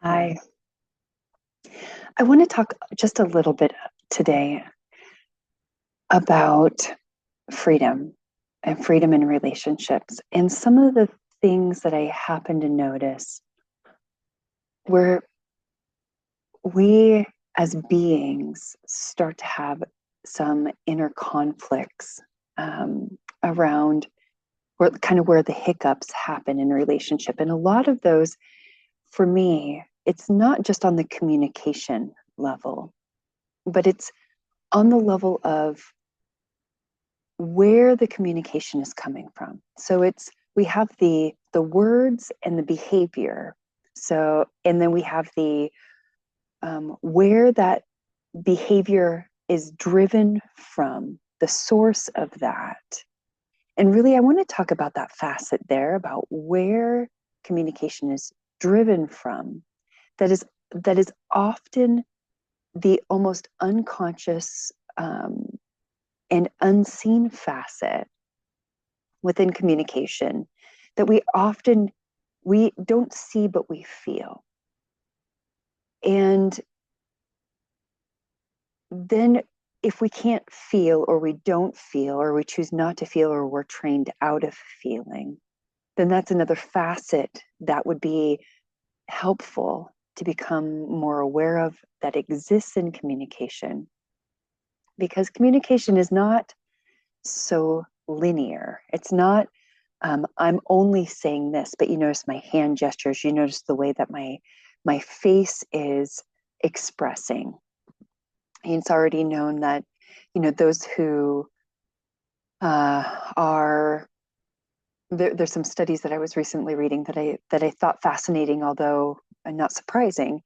I I want to talk just a little bit today about freedom and freedom in relationships and some of the things that I happen to notice where we as beings start to have some inner conflicts around where the hiccups happen in relationship. And a lot of those, for me, it's not just on the communication level, but it's on the level of where the communication is coming from. So we have the words and the behavior. So and then we have the where that behavior is driven from, the source of that. And really, I want to talk about that facet there about where communication is driven from. That is often the almost unconscious and unseen facet within communication that we don't see but we feel. And then if we can't feel, or we don't feel, or we choose not to feel, or we're trained out of feeling, then that's another facet that would be helpful to become more aware of, that exists in communication. Because communication is not so linear. It's not, I'm only saying this, but you notice my hand gestures, you notice the way that my face is expressing. And it's already known that, those who are there's some studies that I was recently reading that I thought fascinating, although not surprising,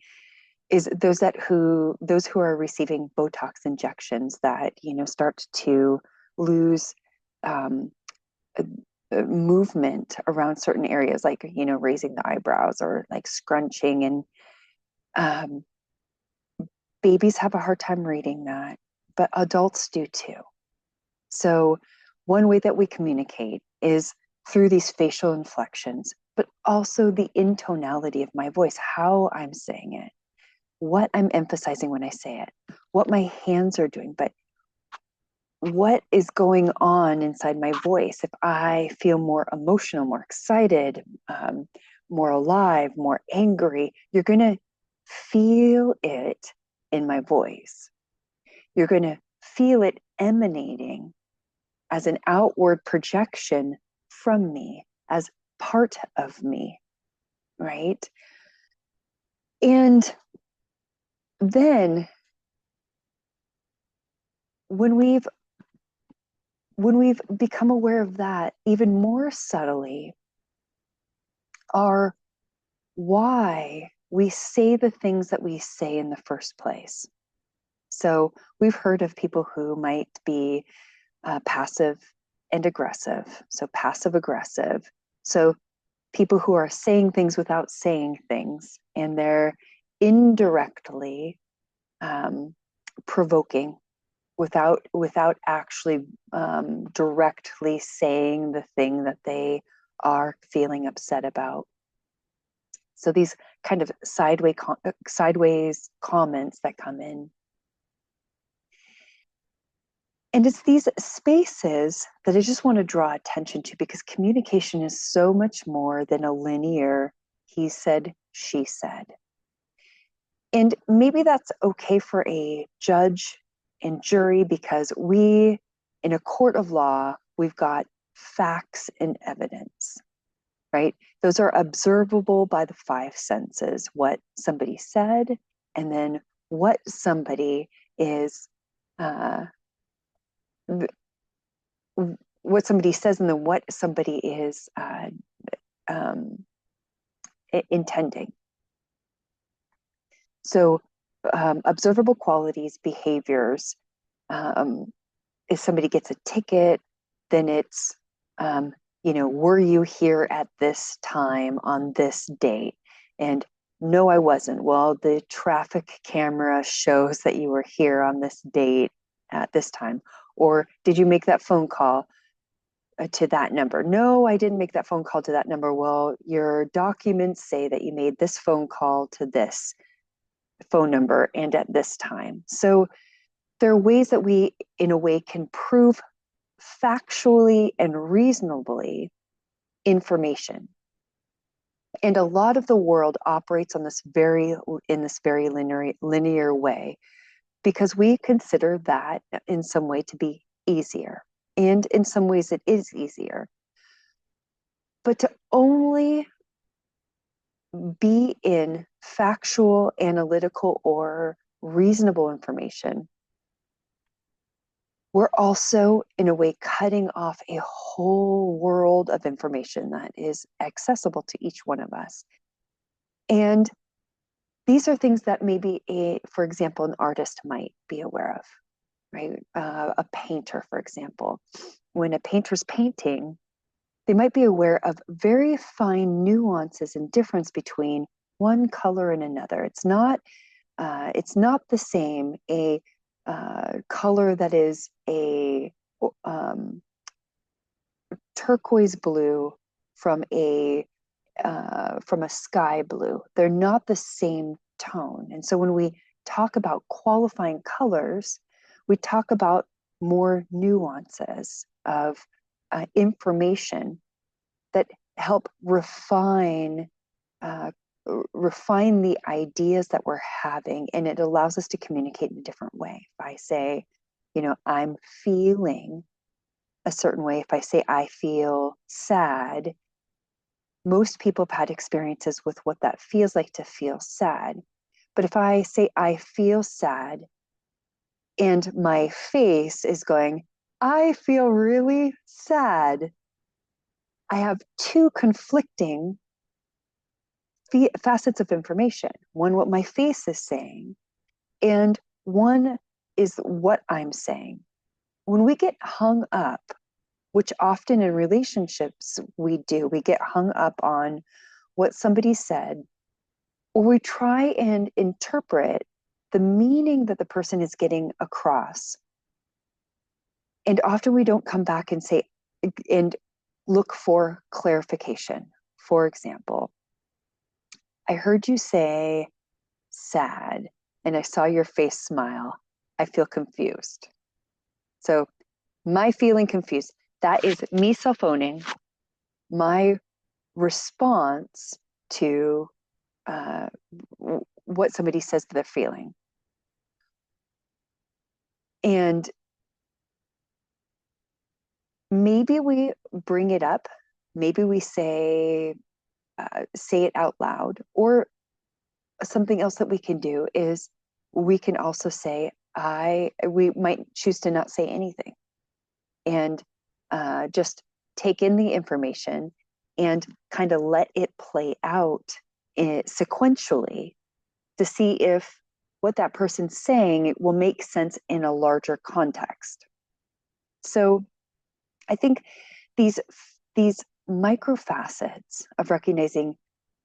is those who are receiving Botox injections that start to lose movement around certain areas, like raising the eyebrows or like scrunching, and um, babies have a hard time reading that, but adults do too. So one way that we communicate is through these facial inflections, but also the intonality of my voice, how I'm saying it, what I'm emphasizing when I say it, what my hands are doing, but what is going on inside my voice. If I feel more emotional, more excited, more alive, more angry, you're going to feel it in my voice. You're going to feel it emanating as an outward projection from me, as part of me, right? And then when we've become aware of that, even more subtly are why we say the things that we say in the first place. So we've heard of people who might be passive and aggressive. So passive aggressive. So people who are saying things without saying things, and they're indirectly provoking without actually directly saying the thing that they are feeling upset about. So these kind of sideways comments that come in. And it's these spaces that I just want to draw attention to, because communication is so much more than a linear he said, she said. And maybe that's okay for a judge and jury, because in a court of law, we've got facts and evidence, right? Those are observable by the five senses, what somebody said, and then what somebody is what somebody says, and then what somebody is intending. So observable qualities, behaviors, if somebody gets a ticket, then it's, were you here at this time on this date? And no, I wasn't. Well, the traffic camera shows that you were here on this date at this time. Or did you make that phone call? to that number. No, I didn't make that phone call to that number. Well, your documents say that you made this phone call to this phone number and at this time. So there are ways that we, in a way, can prove factually and reasonably information. And a lot of the world operates on this in this very linear way, because we consider that in some way to be easier. And in some ways it is easier. But to only be in factual, analytical, or reasonable information, we're also, in a way, cutting off a whole world of information that is accessible to each one of us. And these are things that maybe, for example, an artist might be aware of, right? A painter, for example. When a painter's painting, they might be aware of very fine nuances and difference between one color and another. It's not the same a color that is a turquoise blue from a sky blue. They're not the same tone. And so when we talk about qualifying colors, we talk about more nuances of information that help refine the ideas that we're having, and it allows us to communicate in a different way. If I say, I'm feeling a certain way, if I say I feel sad, most people have had experiences with what that feels like to feel sad. But if I say I feel sad and my face is going, I feel really sad, I have two conflicting facets of information. One, what my face is saying, and one is what I'm saying. When we get hung up, which often in relationships we do, we get hung up on what somebody said, or we try and interpret the meaning that the person is getting across. And often we don't come back and say, and look for clarification. For example, I heard you say sad, and I saw your face smile. I feel confused. So my feeling confused, that is me self-owning my response to what somebody says they're feeling. And maybe we bring it up, maybe we say it out loud, or something else that we can do is we can also say, we might choose to not say anything and just take in the information and kind of let it play out sequentially to see if what that person's saying will make sense in a larger context. So I think these micro facets of recognizing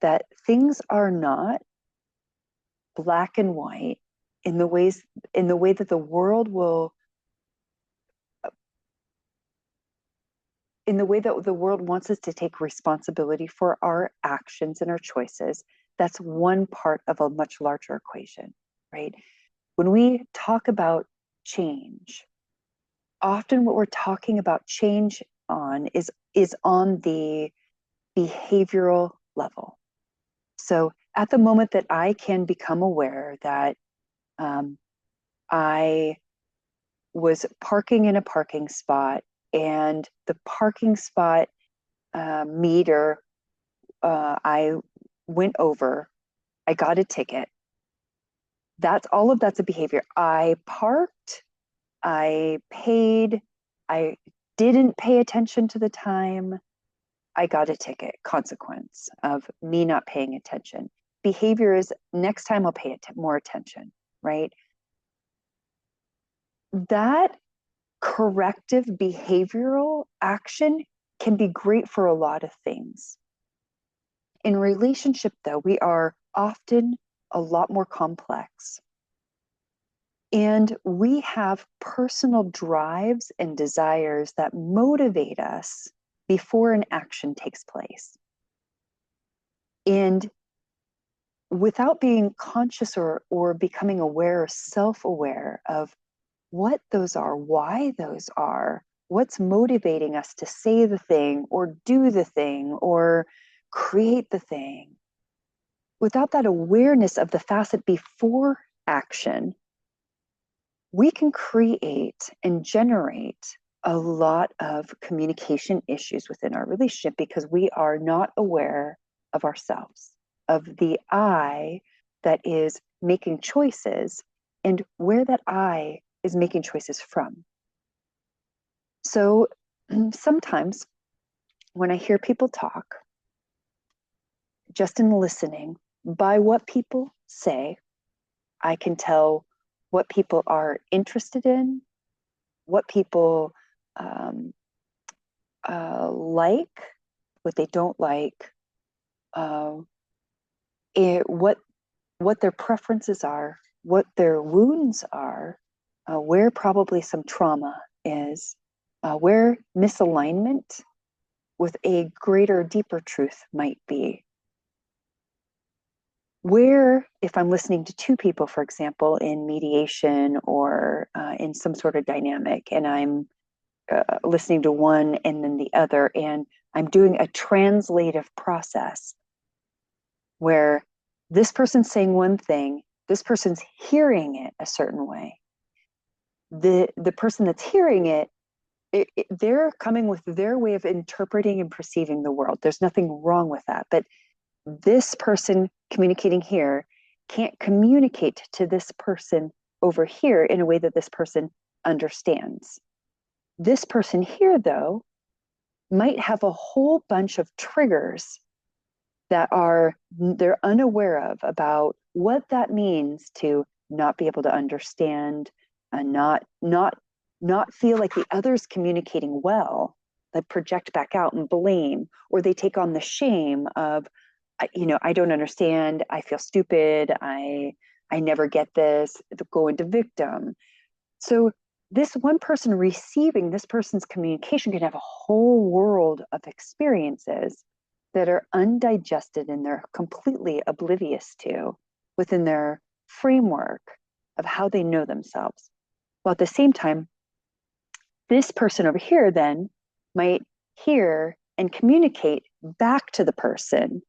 that things are not black and white in the way that the world will, in the way that the world wants us to take responsibility for our actions and our choices. That's one part of a much larger equation, right? When we talk about change, often what we're talking about change on is on the behavioral level. So at the moment that I can become aware that I was parking in a parking spot and the parking spot meter I went over, I got a ticket. That's a behavior. I parked, I paid, I didn't pay attention to the time, I got a ticket, consequence of me not paying attention. Behavior is next time I'll pay more attention, right? That corrective behavioral action can be great for a lot of things. In relationship, though, we are often a lot more complex. And we have personal drives and desires that motivate us before an action takes place. And without being conscious or becoming aware or self-aware of what those are, why those are, what's motivating us to say the thing or do the thing or create the thing, without that awareness of the facet before action, we can create and generate a lot of communication issues within our relationship because we are not aware of ourselves, of the I that is making choices and where that I is making choices from. So sometimes when I hear people talk, just in listening, by what people say, I can tell what people are interested in, what people like, what they don't like, what their preferences are, what their wounds are, where probably some trauma is, where misalignment with a greater, deeper truth might be. Where, if I'm listening to two people, for example, in mediation or in some sort of dynamic, and I'm listening to one and then the other, and I'm doing a translative process where this person's saying one thing, this person's hearing it a certain way. The person that's hearing it, they're coming with their way of interpreting and perceiving the world. There's nothing wrong with that. But this person communicating here can't communicate to this person over here in a way that this person understands. This person here, though, might have a whole bunch of triggers that they're unaware of about what that means to not be able to understand and not feel like the other's communicating well, that project back out and blame, or they take on the shame of, I don't understand, I feel stupid, I never get this, go into victim. So this one person receiving this person's communication can have a whole world of experiences that are undigested and they're completely oblivious to within their framework of how they know themselves. While at the same time, this person over here then might hear and communicate back to the person.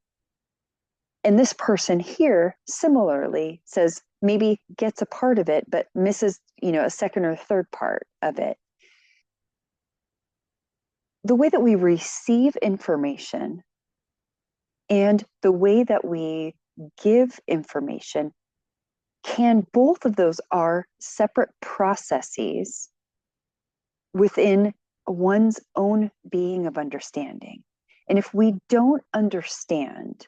And this person here similarly says, maybe gets a part of it, but misses, a second or third part of it. The way that we receive information and the way that we give information both of those are separate processes within one's own being of understanding. And if we don't understand,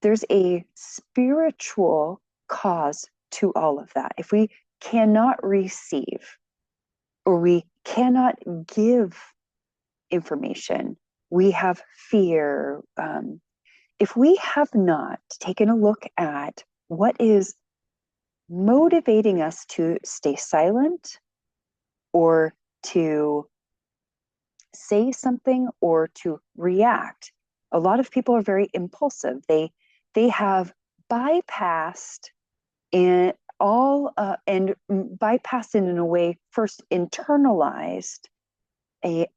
there's a spiritual cause to all of that. If we cannot receive or we cannot give information, we have fear. If we have not taken a look at what is motivating us to stay silent or to say something or to react, a lot of people are very impulsive. They have bypassed and bypassed it in a way, first internalized and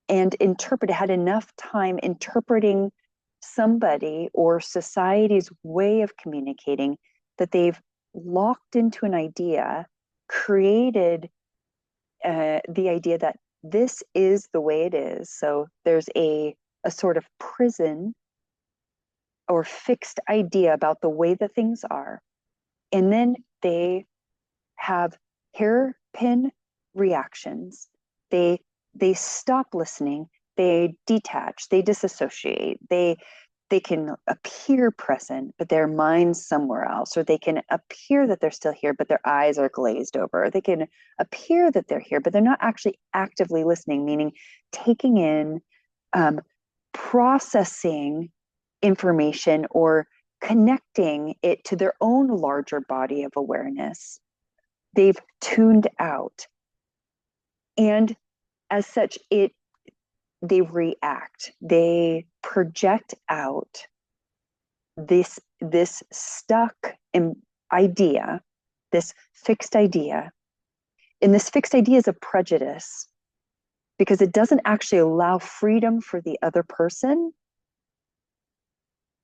had enough time interpreting somebody or society's way of communicating that they've locked into an idea, created the idea that this is the way it is. So there's a sort of prison or fixed idea about the way that things are. And then they have hairpin reactions. They stop listening. They detach. They disassociate. They can appear present, but their mind's somewhere else, or they can appear that they're still here, but their eyes are glazed over. They can appear that they're here, but they're not actually actively listening, meaning taking in, processing information or connecting it to their own larger body of awareness they've tuned out. And as such, they react, they project out this stuck idea, this fixed idea. And this fixed idea is a prejudice because it doesn't actually allow freedom for the other person,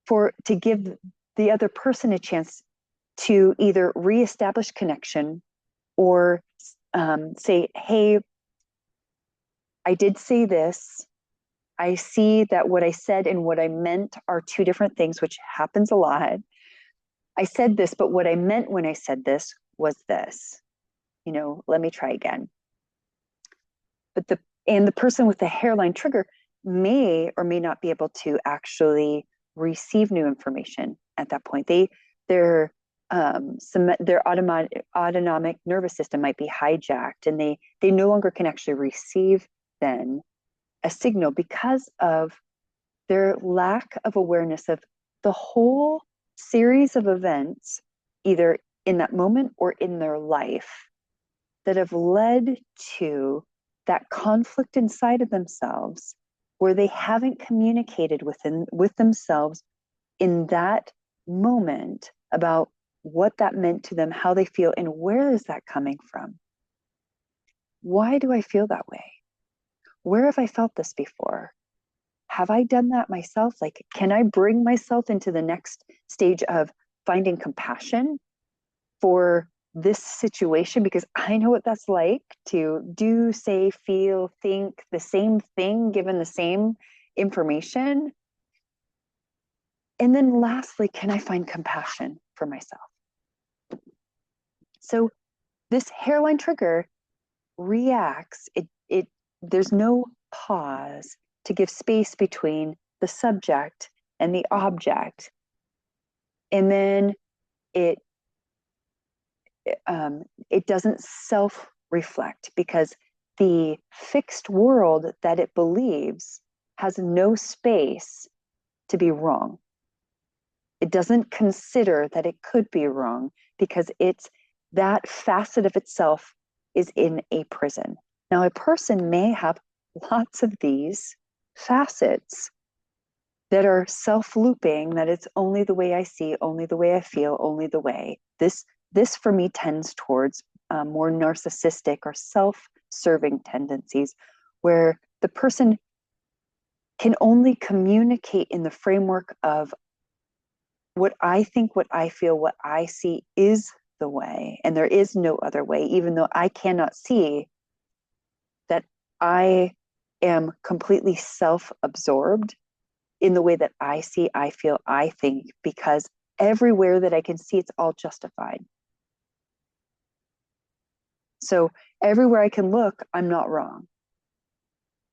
to give the other person a chance to either reestablish connection or say, hey, I did say this. I see that what I said and what I meant are two different things, which happens a lot. I said this, but what I meant when I said this was this. Let me try again. But the person with the hairline trigger may or may not be able to actually receive new information at that point. Their autonomic nervous system might be hijacked, and they no longer can actually receive then a signal because of their lack of awareness of the whole series of events, either in that moment or in their life, that have led to that conflict inside of themselves where they haven't communicated with themselves in that moment about what that meant to them, how they feel, and where is that coming from? Why do I feel that way? Where have I felt this before? Have I done that myself? Like, can I bring myself into the next stage of finding compassion for this situation? Because I know what that's like to do, say, feel, think the same thing given the same information. And then lastly, can I find compassion for myself? So this hairline trigger reacts, there's no pause to give space between the subject and the object. And then it doesn't self-reflect because the fixed world that it believes has no space to be wrong. It doesn't consider that it could be wrong because that facet of itself is in a prison. Now, a person may have lots of these facets that are self-looping, that it's only the way I see, only the way I feel, only the way. This for me tends towards more narcissistic or self-serving tendencies, where the person can only communicate in the framework of what I think, what I feel, what I see is the way, and there is no other way, even though I cannot see that I am completely self-absorbed in the way that I see, I feel, I think, because everywhere that I can see, it's all justified. So everywhere I can look, I'm not wrong.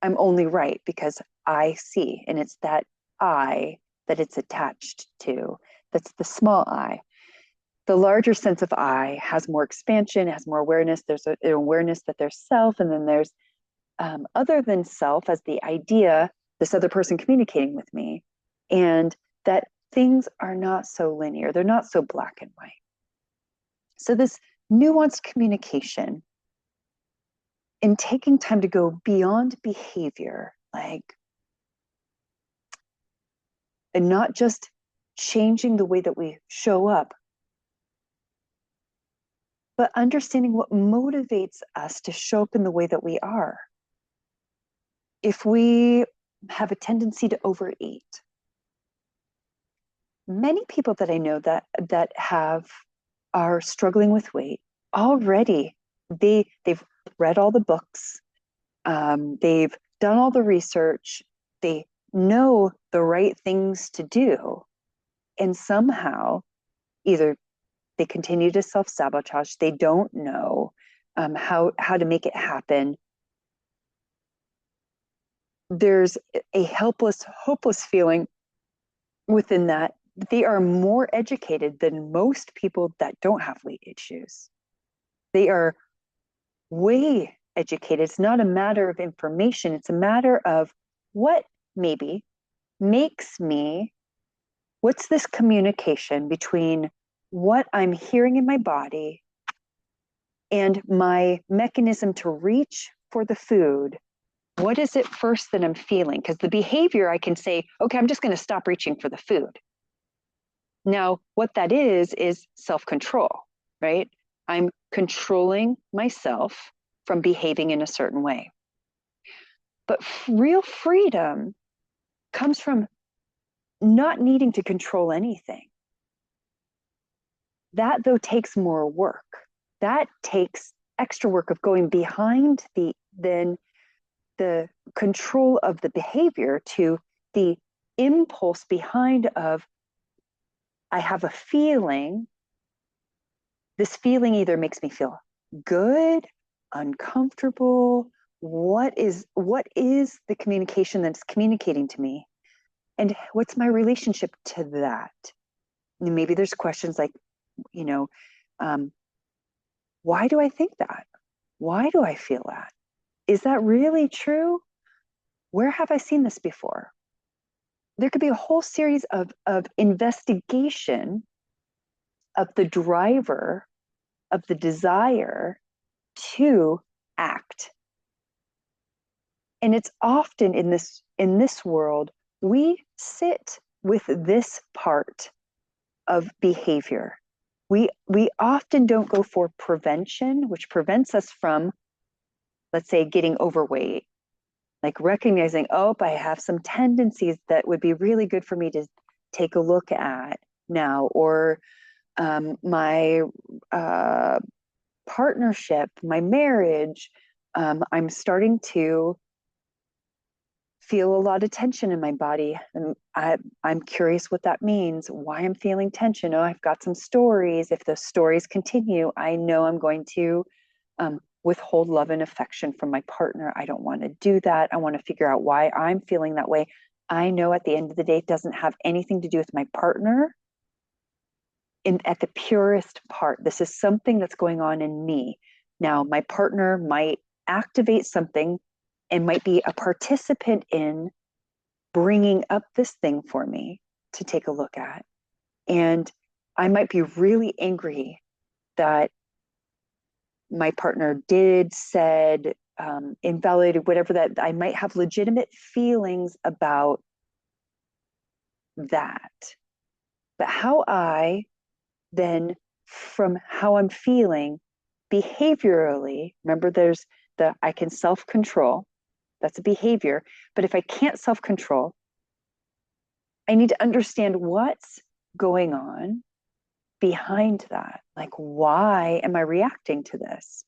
I'm only right because I see, and it's that I that it's attached to. That's the small I. The larger sense of I has more expansion, has more awareness. There's an awareness that there's self, and then there's other than self as the idea, this other person communicating with me, and that things are not so linear. They're not so black and white. So this nuanced communication and taking time to go beyond behavior, and not just changing the way that we show up, but understanding what motivates us to show up in the way that we are. If we have a tendency to overeat, many people that I know that are struggling with weight already, they've read all the books, they've done all the research, they know the right things to do, and somehow either they continue to self-sabotage, they don't know how to make it happen. There's a helpless, hopeless feeling within that. They are more educated than most people that don't have weight issues. They are way educated. It's not a matter of information. It's a matter of what maybe makes me, what's this communication between what I'm hearing in my body And my mechanism to reach for the food, what is it first that I'm feeling? Because the behavior, I can say, okay, I'm just going to stop reaching for the food. Now, what that is self-control, right? I'm controlling myself from behaving in a certain way. But real freedom comes from not needing to control anything. That, though, takes more work. That takes extra work of going behind the control of the behavior to the impulse behind of, I have a feeling. This feeling either makes me feel good, uncomfortable. What is the communication that's communicating to me? And what's my relationship to that? And maybe there's questions like, why do I think that? Why do I feel that? Is that really true? Where have I seen this before? There could be a whole series of investigation of the driver, of the desire to act. And it's often in this world, we sit with this part of behavior. We often don't go for prevention, which prevents us from, let's say, getting overweight, like recognizing, oh, I have some tendencies that would be really good for me to take a look at now, or my partnership, my marriage, I'm starting to feel a lot of tension in my body. And I'm curious what that means, why I'm feeling tension. Oh, I've got some stories. If those stories continue, I know I'm going to withhold love and affection from my partner. I don't want to do that. I want to figure out why I'm feeling that way. I know at the end of the day, it doesn't have anything to do with my partner. At the purest part, this is something that's going on in me. Now, my partner might activate something and might be a participant in bringing up this thing for me to take a look at. And I might be really angry that my partner did, said, invalidated, whatever, that I might have legitimate feelings about that. But how I then, from how I'm feeling behaviorally, remember there's I can self-control, that's a behavior. But if I can't self-control, I need to understand what's going on behind that. Like, why am I reacting to this?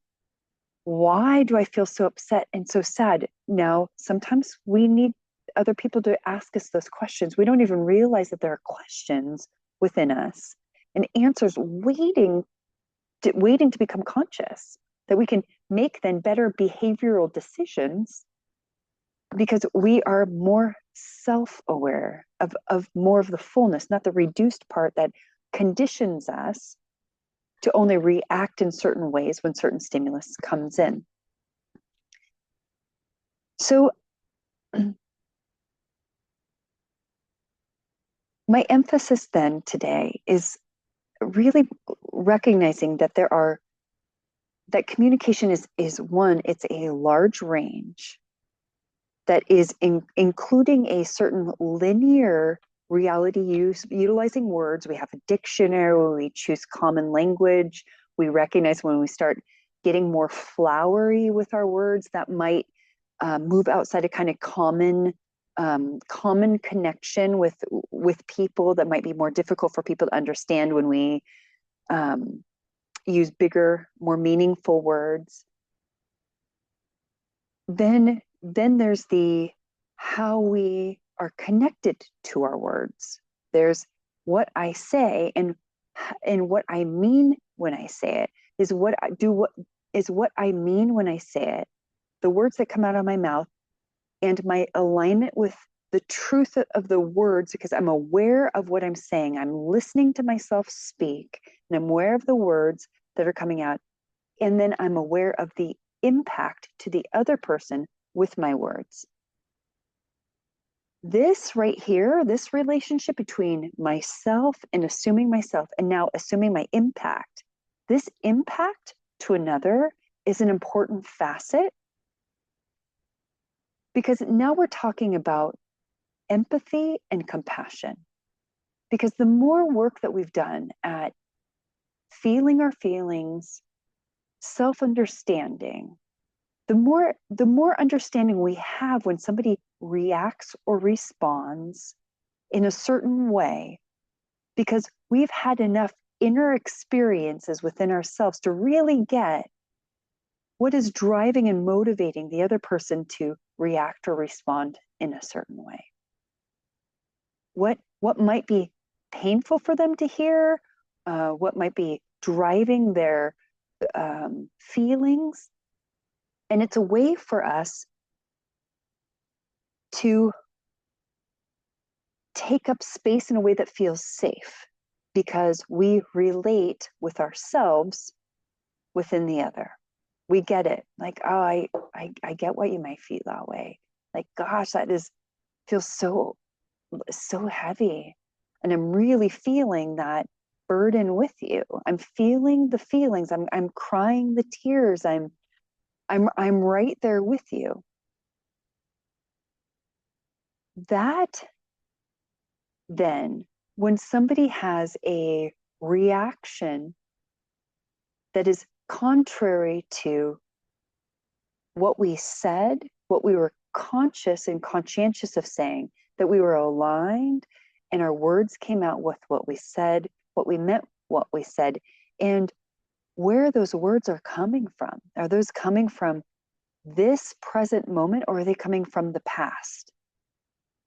Why do I feel so upset and so sad? Now, sometimes we need other people to ask us those questions. We don't even realize that there are questions within us and answers waiting to become conscious, that we can make then better behavioral decisions because we are more self-aware of more of the fullness, not the reduced part that conditions us to only react in certain ways when certain stimulus comes in. So my emphasis then today is really recognizing that that communication is one, it's a large range that is including a certain linear reality utilizing words. We have a dictionary, we choose common language. We recognize when we start getting more flowery with our words, that might move outside a kind of common connection with people, that might be more difficult for people to understand when we use bigger, more meaningful words. Then there's how we are connected to our words. There's what I say, and what I mean when I say it is what I mean when I say it. The words that come out of my mouth and my alignment with the truth of the words, because I'm aware of what I'm saying. I'm listening to myself speak, and I'm aware of the words that are coming out. And then I'm aware of the impact to the other person with my words. This right here, this relationship between myself and assuming myself, and now assuming my impact, this impact to another is an important facet, because now we're talking about empathy and compassion. Because the more work that we've done at feeling our feelings, self-understanding, the more understanding we have when somebody reacts or responds in a certain way, because we've had enough inner experiences within ourselves to really get what is driving and motivating the other person to react or respond in a certain way. What might be painful for them to hear, what might be driving their feelings. And it's a way for us to take up space in a way that feels safe, because we relate with ourselves within the other. We get it. Like, oh, I get why you might feel that way. Like, gosh, feels so heavy. And I'm really feeling that burden with you. I'm feeling the feelings. I'm crying the tears. I'm right there with you. That then, when somebody has a reaction that is contrary to what we said, what we were conscious and conscientious of saying, that we were aligned and our words came out with what we said, what we meant, what we said, and where those words are coming from. Are those coming from this present moment, or are they coming from the past?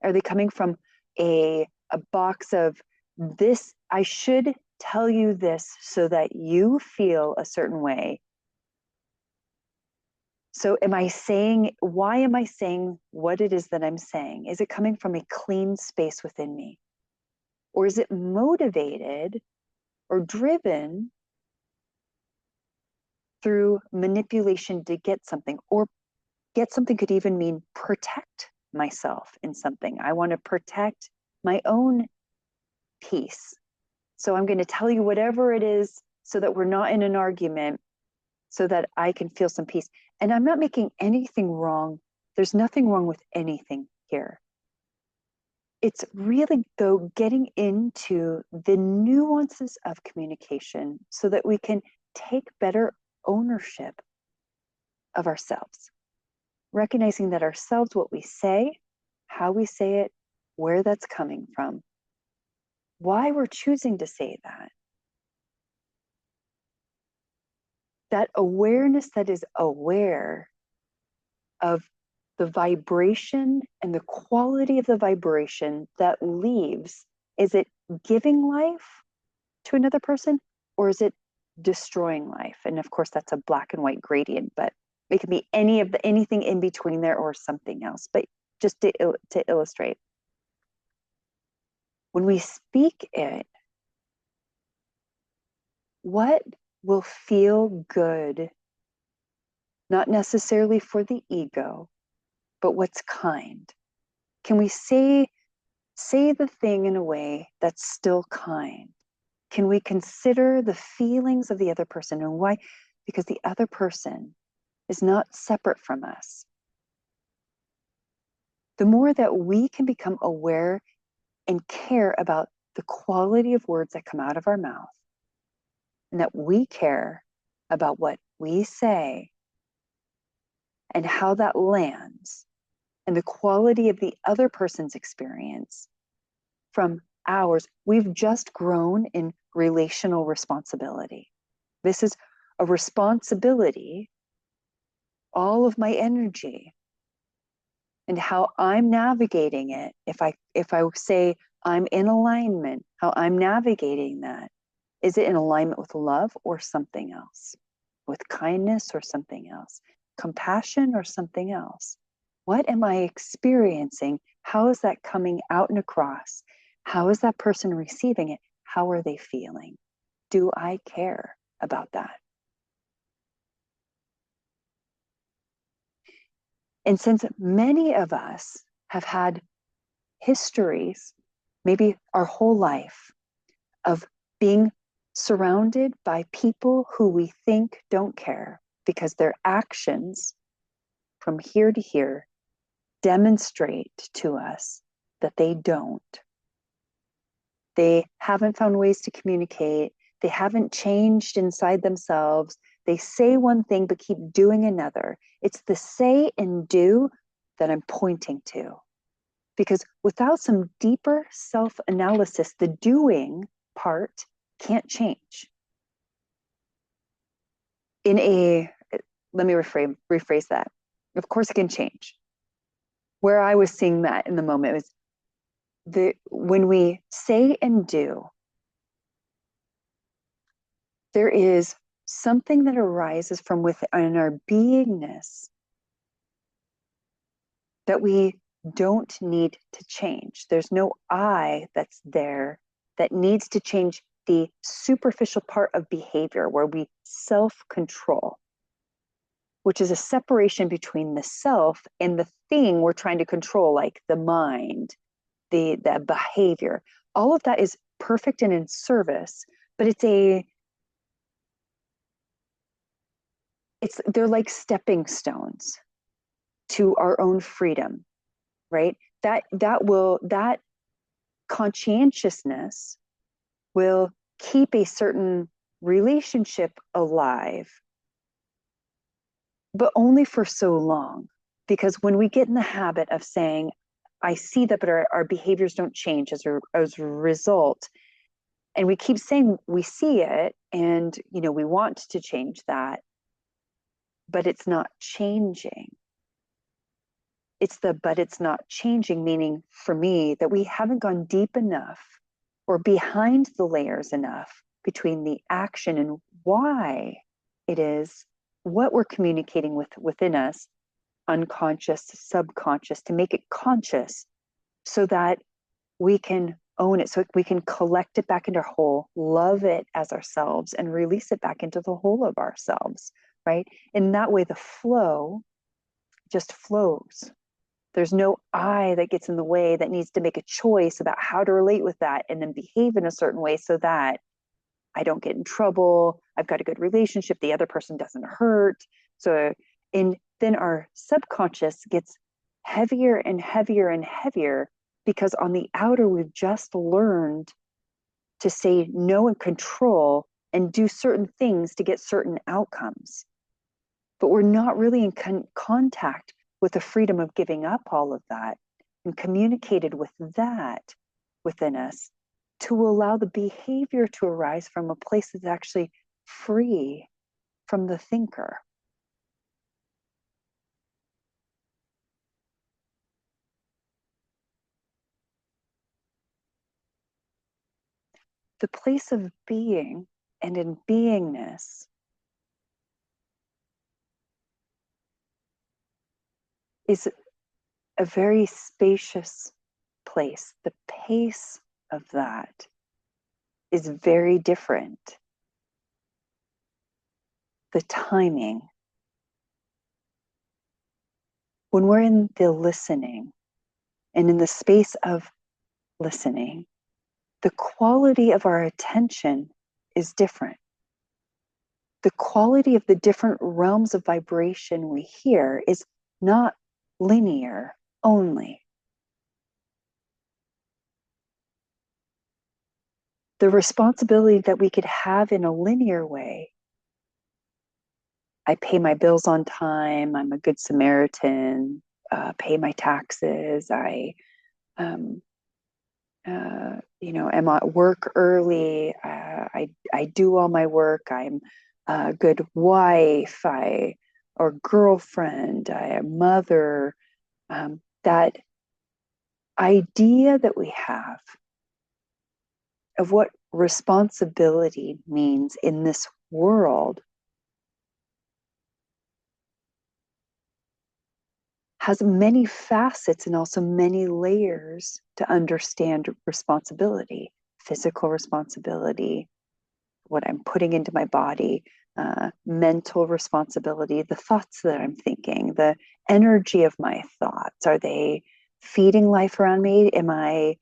Are they coming from a box of this? I should tell you this so that you feel a certain way. So why am I saying what it is that I'm saying? Is it coming from a clean space within me? Or is it motivated or driven through manipulation to get something? Or get something could even mean protect myself in something. I want to protect my own peace. So I'm going to tell you whatever it is so that we're not in an argument, so that I can feel some peace. And I'm not making anything wrong. There's nothing wrong with anything here. It's really, though, getting into the nuances of communication so that we can take better ownership of ourselves. Recognizing that ourselves, what we say, how we say it, where that's coming from, why we're choosing to say that. That awareness that is aware of the vibration and the quality of the vibration that leaves. Is it giving life to another person, or is it destroying life? And of course, that's a black and white gradient, but it can be anything in between there or something else. But just to illustrate, when we speak it, what will feel good, not necessarily for the ego, but what's kind? Can we say the thing in a way that's still kind? Can we consider the feelings of the other person? And why? Because the other person is not separate from us. The more that we can become aware and care about the quality of words that come out of our mouth, and that we care about what we say and how that lands, and the quality of the other person's experience from ours, we've just grown in relational responsibility. This is a responsibility, all of my energy, and how I'm navigating it. If I say I'm in alignment, how I'm navigating that. Is it in alignment with love or something else? With kindness or something else? Compassion or something else? What am I experiencing? How is that coming out and across? How is that person receiving it? How are they feeling? Do I care about that? And since many of us have had histories, maybe our whole life, of being surrounded by people who we think don't care because their actions from here to here demonstrate to us that they don't. They haven't found ways to communicate. They haven't changed inside themselves. They say one thing but keep doing another. It's the say and do that I'm pointing to. Because without some deeper self-analysis, the doing part can't change. Let me rephrase that. Of course it can change. Where I was seeing that in the moment was when we say and do, there is something that arises from within our beingness that we don't need to change. There's no I that's there that needs to change the superficial part of behavior where we self-control, which is a separation between the self and the thing we're trying to control, like the mind, the behavior. All of that is perfect and in service, but they're like stepping stones to our own freedom, right? That conscientiousness will keep a certain relationship alive, but only for so long. Because when we get in the habit of saying, I see that, but our behaviors don't change as a result, and we keep saying we see it and we want to change that, but it's not changing. But it's not changing, meaning for me that we haven't gone deep enough or behind the layers enough between the action and why it is what we're communicating within us, unconscious, subconscious, to make it conscious so that we can own it, so we can collect it back into our whole, love it as ourselves, and release it back into the whole of ourselves, right? In that way, the flow just flows. There's no I that gets in the way that needs to make a choice about how to relate with that and then behave in a certain way so that I don't get in trouble. I've got a good relationship. The other person doesn't hurt. Then our subconscious gets heavier and heavier and heavier because on the outer, we've just learned to say no and control and do certain things to get certain outcomes. But we're not really in contact with the freedom of giving up all of that and communicated with that within us to allow the behavior to arise from a place that's actually free from the thinker. The place of being and in beingness is a very spacious place. The pace of that is very different. The timing. When we're in the listening and in the space of listening, the quality of our attention is different. The quality of the different realms of vibration we hear is not linear only. The responsibility that we could have in a linear way, I pay my bills on time, I'm a good Samaritan, pay my taxes, am at work early, I do all my work, I'm a good wife, or girlfriend, I am mother. That idea that we have of what responsibility means in this world has many facets and also many layers to understand responsibility, physical responsibility, what I'm putting into my body, mental responsibility, the thoughts that I'm thinking, the energy of my thoughts. Are they feeding life around me? Am I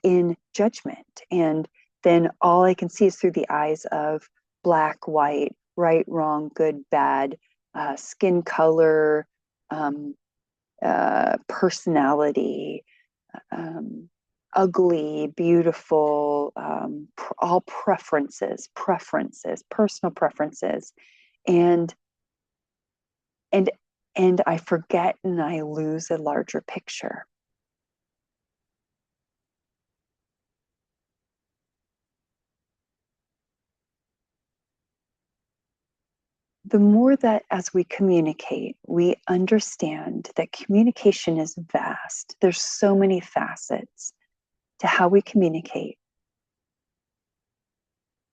in judgment? And then all I can see is through the eyes of black, white, right, wrong, good, bad, skin color, personality, ugly, beautiful, all preferences, personal preferences. And and and I forget and I lose a larger picture. The more that as we communicate, we understand that communication is vast. There's so many facets to how we communicate.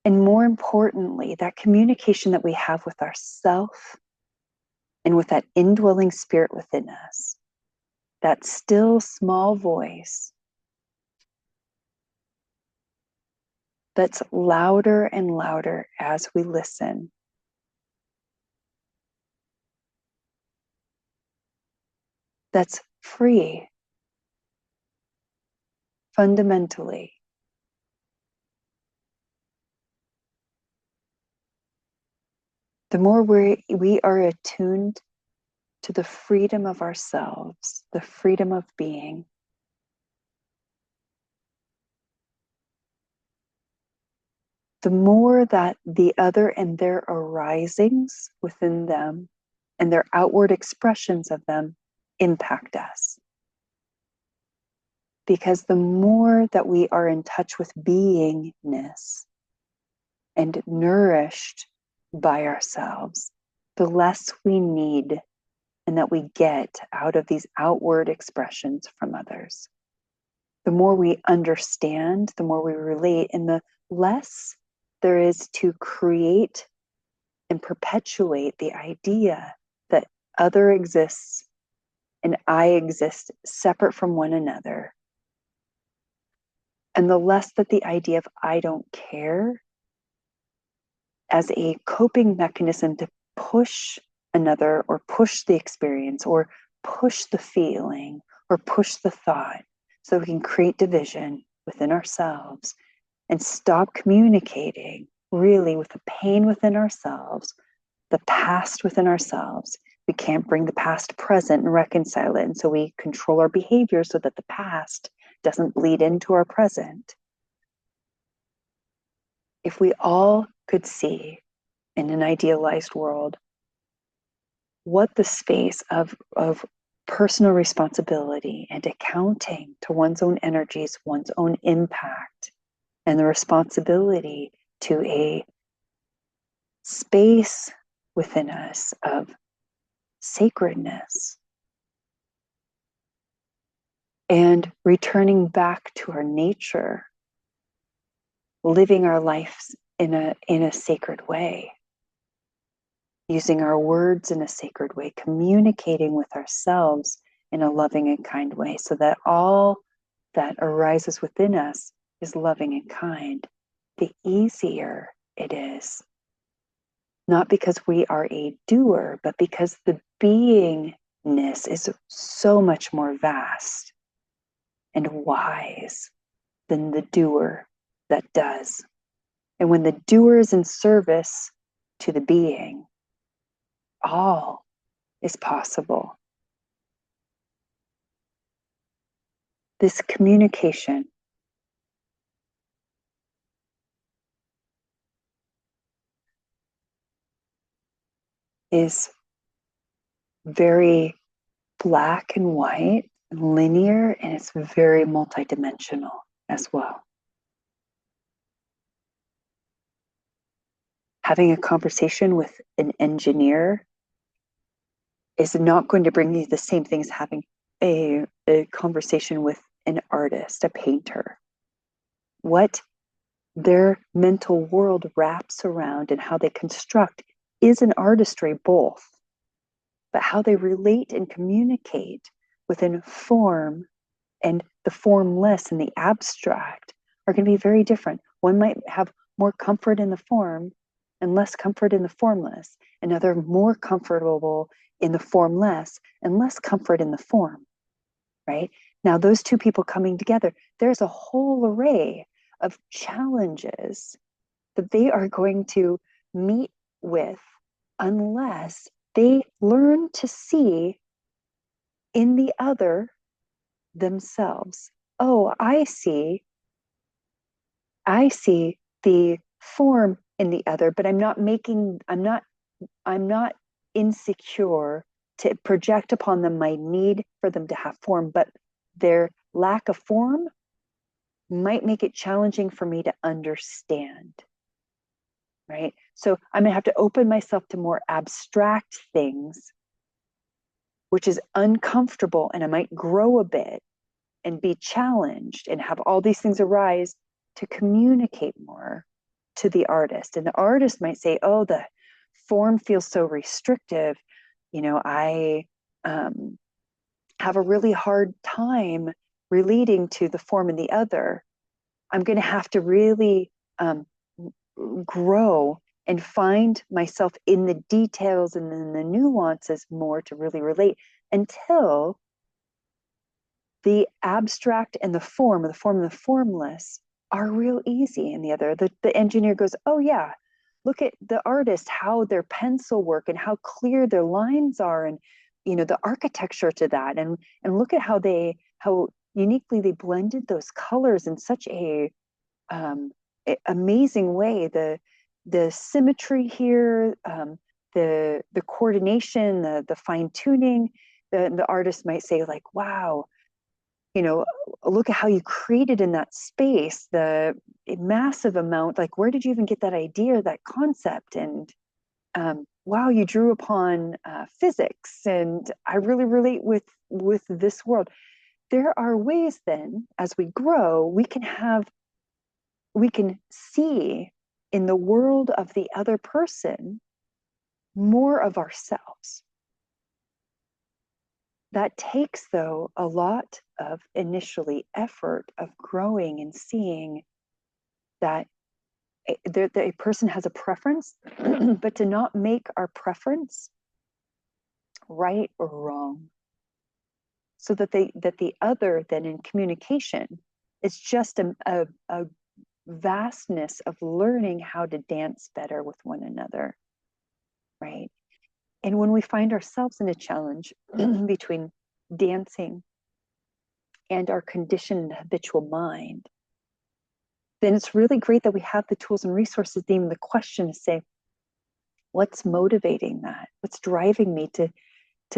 And more importantly, that communication that we have with ourself and with that indwelling spirit within us, that still small voice that's louder and louder as we listen. That's free, fundamentally. The more we are attuned to the freedom of ourselves, the freedom of being, the more that the other and their arisings within them and their outward expressions of them impact us. Because the more that we are in touch with beingness and nourished by ourselves, the less we need and that we get out of these outward expressions from others. The more we understand, the more we relate, and the less there is to create and perpetuate the idea that other exists and I exist separate from one another. And the less that the idea of I don't care as a coping mechanism to push another or push the experience or push the feeling or push the thought so we can create division within ourselves and stop communicating really with the pain within ourselves, the past within ourselves. We can't bring the past present and reconcile it. And so we control our behavior so that the past doesn't bleed into our present. If we all could see in an idealized world what the space of personal responsibility and accounting to one's own energies, one's own impact, and the responsibility to a space within us of sacredness and returning back to our nature, living our lives in a sacred way, using our words in a sacred way, communicating with ourselves in a loving and kind way, so that all that arises within us is loving and kind, the easier it is. Not because we are a doer, but because the beingness is so much more vast and wise than the doer that does. And when the doer is in service to the being, all is possible. This communication is very black and white, linear, and it's very multidimensional as well. Having a conversation with an engineer is not going to bring you the same thing as having a conversation with an artist, a painter. What their mental world wraps around and how they construct is an artistry both, but how they relate and communicate within form and the formless and the abstract are going to be very different. One might have more comfort in the form and less comfort in the formless, another more comfortable in the formless and less comfort in the form, right? Now, those two people coming together, there's a whole array of challenges that they are going to meet with unless they learn to see in the other themselves. Oh, I see the form in the other, but I'm not insecure to project upon them my need for them to have form, but their lack of form might make it challenging for me to understand. Right? So I'm gonna have to open myself to more abstract things, which is uncomfortable, and I might grow a bit and be challenged and have all these things arise to communicate more to the artist. And the artist might say, oh, the form feels so restrictive. I have a really hard time relating to the form in the other. I'm going to have to really grow and find myself in the details and in the nuances more to really relate, until the abstract and the form and the formless are real easy in the other. The engineer goes, oh yeah, look at the artist, how their pencil work and how clear their lines are, and the architecture to that, and look at how uniquely they blended those colors in such a amazing way. The symmetry here, the coordination, the fine tuning. The artist might say, like, wow, look at how you created in that space the massive amount. Like, where did you even get that idea, that concept? And wow, you drew upon physics, and I really relate with this world. There are ways then, as we grow, we can see in the world of the other person more of ourselves. That takes, though, a lot of initially effort of growing and seeing that a person has a preference, but to not make our preference right or wrong. So that the other then in communication is just a vastness of learning how to dance better with one another, right? And when we find ourselves in a challenge between dancing and our conditioned habitual mind, then it's really great that we have the tools and resources. Even the question to say, what's motivating that? What's driving me to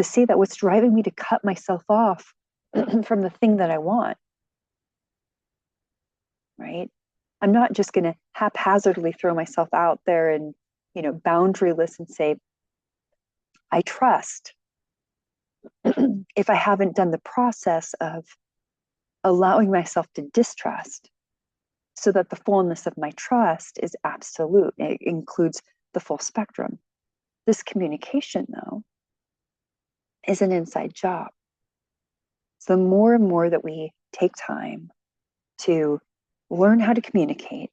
see that? What's driving me to cut myself off from the thing that I want? Right? I'm not just going to haphazardly throw myself out there and, boundaryless and say, I trust, if I haven't done the process of allowing myself to distrust, so that the fullness of my trust is absolute. It includes the full spectrum. This communication, though, is an inside job. So the more and more that we take time to learn how to communicate,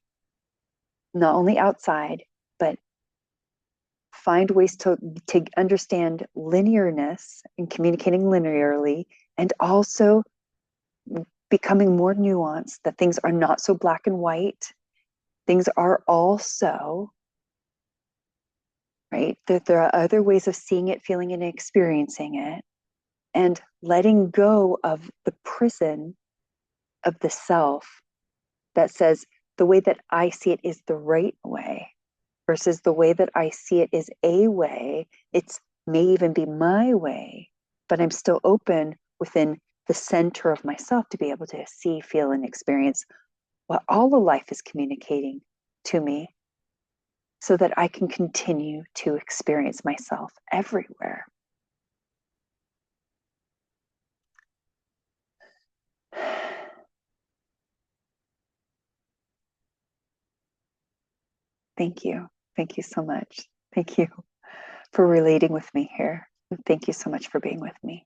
not only outside, but find ways to understand linearness and communicating linearly, and also becoming more nuanced, that things are not so black and white. Things are also, right? That there are other ways of seeing it, feeling it, and experiencing it, and letting go of the prison of the self that says the way that I see it is the right way, versus the way that I see it is a way. It's may even be my way, but I'm still open within the center of myself to be able to see, feel, and experience what all of life is communicating to me, so that I can continue to experience myself everywhere. Thank you. Thank you so much. Thank you for relating with me here. Thank you so much for being with me.